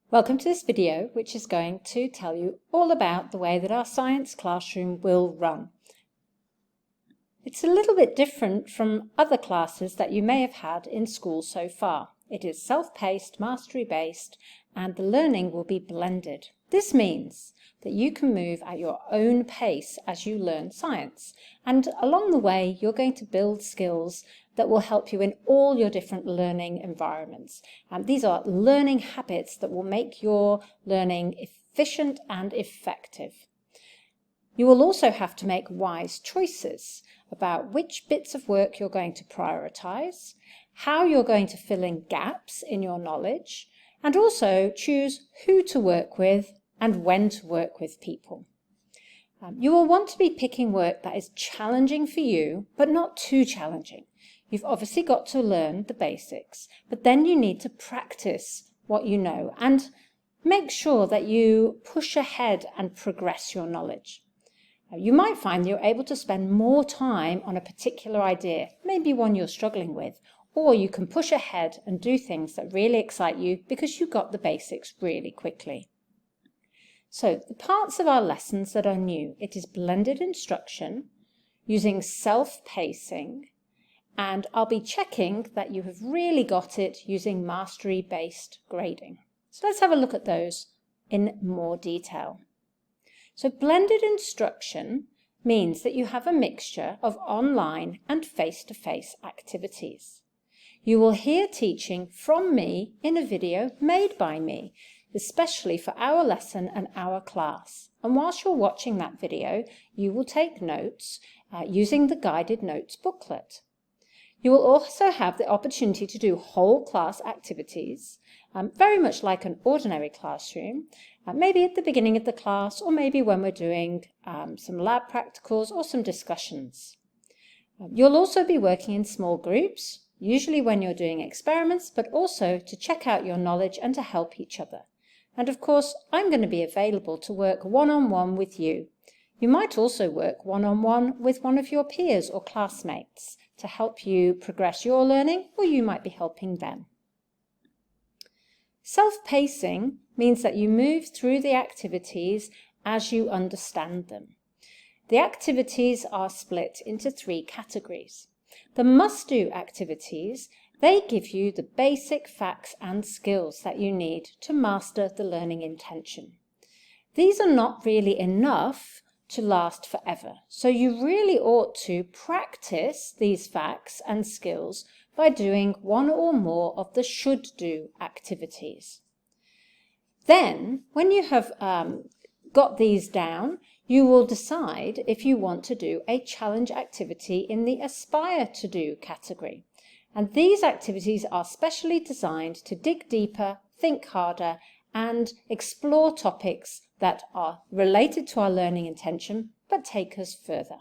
Welcome to this video, which is going to tell you all about the way that our science classroom will run. It's a little bit different from other classes that you may have had in school so far. It is self-paced, mastery-based, and the learning will be blended. This means that you can move at your own pace as you learn science, and along the way you're going to build skills that will help you in all your different learning environments. These are learning habits that will make your learning efficient and effective. You will also have to make wise choices about which bits of work you're going to prioritize, how you're going to fill in gaps in your knowledge, and also choose who to work with and when to work with people. You will want to be picking work that is challenging for you, but not too challenging. You've obviously got to learn the basics, but then you need to practice what you know and make sure that you push ahead and progress your knowledge. You might find you're able to spend more time on a particular idea, maybe one you're struggling with, or you can push ahead and do things that really excite you because you got the basics really quickly. So the parts of our lessons that are new, it is blended instruction, using self-pacing, and I'll be checking that you have really got it using mastery-based grading. So let's have a look at those in more detail. So blended instruction means that you have a mixture of online and face-to-face activities. You will hear teaching from me in a video made by me, especially for our lesson and our class. And whilst you're watching that video, you will take notes using the guided notes booklet. You will also have the opportunity to do whole class activities, very much like an ordinary classroom, maybe at the beginning of the class or maybe when we're doing some lab practicals or some discussions. You'll also be working in small groups, usually when you're doing experiments, but also to check out your knowledge and to help each other. And of course, I'm going to be available to work one-on-one with you. You might also work one-on-one with one of your peers or classmates to help you progress your learning, or you might be helping them. Self-pacing means that you move through the activities as you understand them. The activities are split into 3 categories. The must-do activities, they give you the basic facts and skills that you need to master the learning intention. These are not really enough to last forever, so you really ought to practice these facts and skills by doing one or more of the should-do activities. Then, when you have got these down, you will decide if you want to do a challenge activity in the Aspire to Do category. And these activities are specially designed to dig deeper, think harder, and explore topics that are related to our learning intention, but take us further.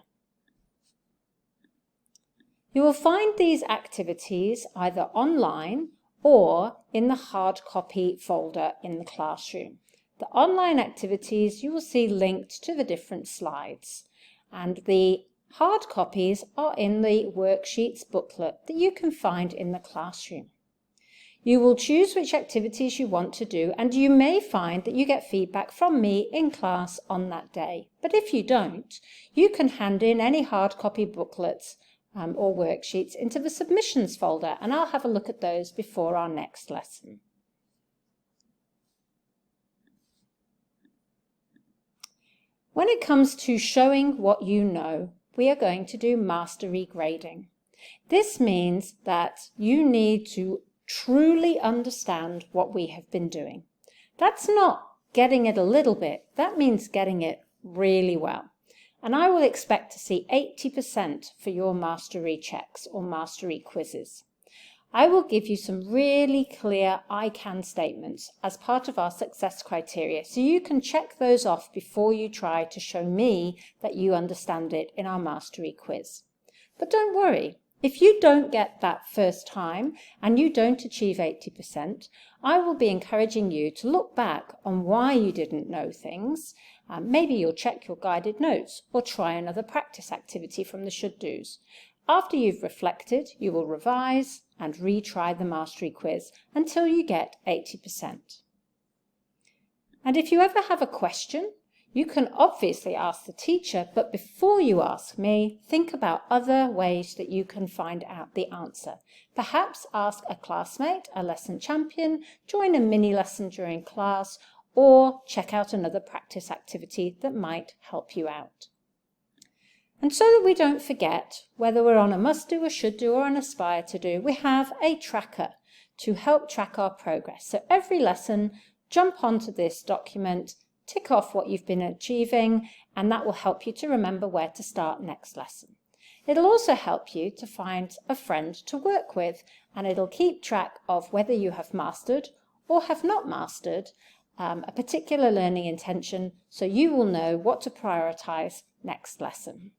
You will find these activities either online or in the hard copy folder in the classroom. The online activities you will see linked to the different slides, and the hard copies are in the worksheets booklet that you can find in the classroom. You will choose which activities you want to do, and you may find that you get feedback from me in class on that day. But if you don't, you can hand in any hard copy booklets or worksheets into the submissions folder, and I'll have a look at those before our next lesson. When it comes to showing what you know, we are going to do mastery grading. This means that you need to truly understand what we have been doing. That's not getting it a little bit, that means getting it really well. And I will expect to see 80% for your mastery checks or mastery quizzes. I will give you some really clear I can statements as part of our success criteria, so you can check those off before you try to show me that you understand it in our mastery quiz. But don't worry, if you don't get that first time and you don't achieve 80%, I will be encouraging you to look back on why you didn't know things. Maybe you'll check your guided notes or try another practice activity from the should-dos. After you've reflected, you will revise and retry the mastery quiz until you get 80%. And if you ever have a question, you can obviously ask the teacher, but before you ask me, think about other ways that you can find out the answer. Perhaps ask a classmate, a lesson champion, join a mini lesson during class, or check out another practice activity that might help you out. And so that we don't forget whether we're on a must do, a should do, or an aspire to do, we have a tracker to help track our progress. So every lesson, jump onto this document, tick off what you've been achieving, and that will help you to remember where to start next lesson. It'll also help you to find a friend to work with, and it'll keep track of whether you have mastered or have not mastered a particular learning intention, so you will know what to prioritize next lesson.